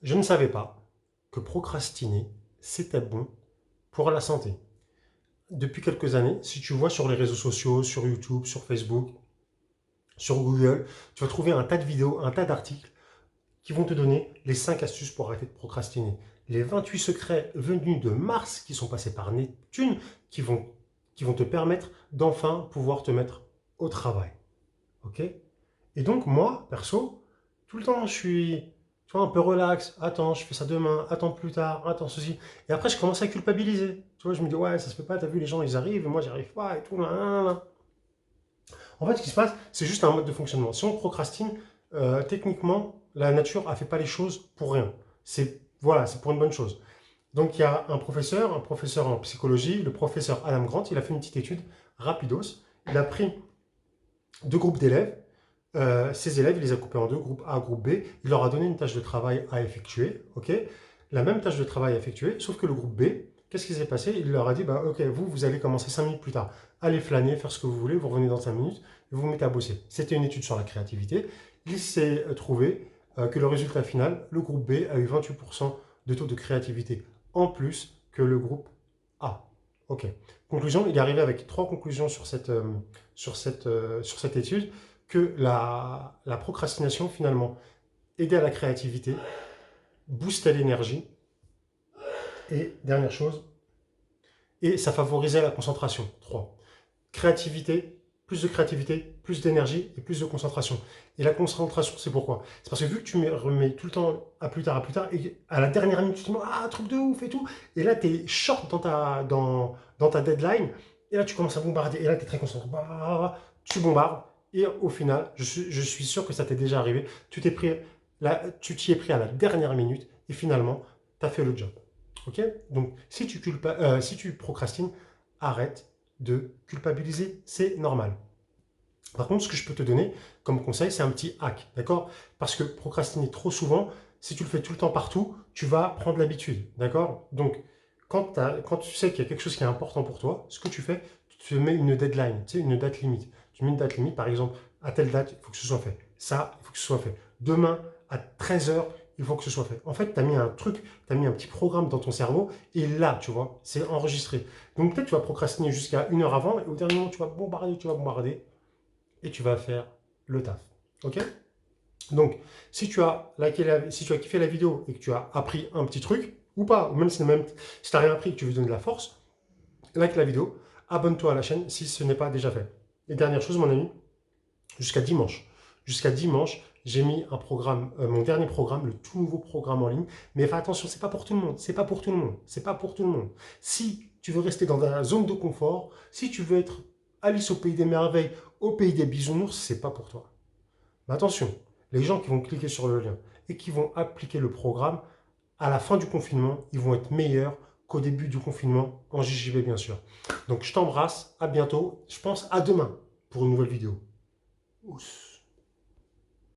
Je ne savais pas que procrastiner, c'était bon pour la santé. Depuis quelques années, si tu vois sur les réseaux sociaux, sur YouTube, sur Facebook, sur Google, tu vas trouver un tas de vidéos, un tas d'articles qui vont te donner les 5 astuces pour arrêter de procrastiner. Les 28 secrets venus de Mars qui sont passés par Neptune qui vont, qui vont te permettre d'enfin pouvoir te mettre au travail. Ok? Et donc, moi, perso, tout le temps, je suis tu vois, un peu relax. Attends, je fais ça demain. Attends plus tard. Attends ceci. Et après, je commence à culpabiliser. Tu vois, je me dis, ouais, ça se fait pas. T'as vu, les gens, ils arrivent et moi, j'y arrive pas et tout. Nan, nan, nan. En fait, ce qui se passe, c'est juste un mode de fonctionnement. Si on procrastine, techniquement, la nature a fait pas les choses pour rien. C'est voilà, c'est pour une bonne chose. Donc, il y a un professeur en psychologie, le professeur Adam Grant, il a fait une petite étude rapidos. Il a pris deux groupes d'élèves. Ces élèves, il les a coupés en deux, groupe A, groupe B. Il leur a donné une tâche de travail à effectuer, ok? La même tâche de travail à effectuer, sauf que le groupe B, qu'est-ce qui s'est passé? Il leur a dit, bah, ok, vous allez commencer 5 minutes plus tard. Allez flâner, faire ce que vous voulez, vous revenez dans 5 minutes, et vous vous mettez à bosser. C'était une étude sur la créativité. Il s'est trouvé que le résultat final, le groupe B a eu 28% de taux de créativité en plus que le groupe A. Ok. Conclusion, il est arrivé avec trois conclusions sur cette étude que la procrastination, finalement, aidait à la créativité, boostait l'énergie, et dernière chose, et ça favorisait la concentration. 3. Créativité, plus d'énergie et plus de concentration. Et la concentration, c'est pourquoi? C'est parce que vu que tu remets tout le temps à plus tard, et à la dernière minute, tu te dis, ah, truc de ouf et tout, et là, tu es short dans ta deadline, et là, tu commences à bombarder, et là, tu es très concentré, tu bombardes, et au final, je suis sûr que ça t'est déjà arrivé, tu t'y es pris à la dernière minute, et finalement, tu as fait le job. Ok? Donc, si tu procrastines, arrête de culpabiliser, c'est normal. Par contre, ce que je peux te donner comme conseil, c'est un petit hack, d'accord? Parce que procrastiner trop souvent, si tu le fais tout le temps partout, tu vas prendre l'habitude, d'accord? Donc, quand tu sais qu'il y a quelque chose qui est important pour toi, ce que tu fais, tu te mets une deadline, tu sais, une date limite. Tu mets une date limite, par exemple, à telle date, il faut que ce soit fait. Ça, il faut que ce soit fait. Demain, à 13 heures, il faut que ce soit fait. En fait, tu as mis un truc, tu as mis un petit programme dans ton cerveau, et là, tu vois, c'est enregistré. Donc peut-être tu vas procrastiner jusqu'à une heure avant, et au dernier moment, tu vas bombarder, et tu vas faire le taf. Ok? Donc, si tu as kiffé la vidéo et que tu as appris un petit truc, ou pas, ou même si tu n'as rien appris et que tu veux donner de la force, like la vidéo, abonne-toi à la chaîne si ce n'est pas déjà fait. Et dernière chose, mon ami, jusqu'à dimanche. Jusqu'à dimanche, j'ai mis un programme, mon dernier programme, le tout nouveau programme en ligne. Mais fais attention, c'est pas pour tout le monde. C'est pas pour tout le monde. C'est pas pour tout le monde. Si tu veux rester dans ta zone de confort, si tu veux être Alice au pays des merveilles, au pays des bisounours, c'est pas pour toi. Mais attention, les gens qui vont cliquer sur le lien et qui vont appliquer le programme, à la fin du confinement, ils vont être meilleurs qu'au début du confinement, en JJB bien sûr. Donc je t'embrasse, à bientôt, je pense à demain pour une nouvelle vidéo. Oups.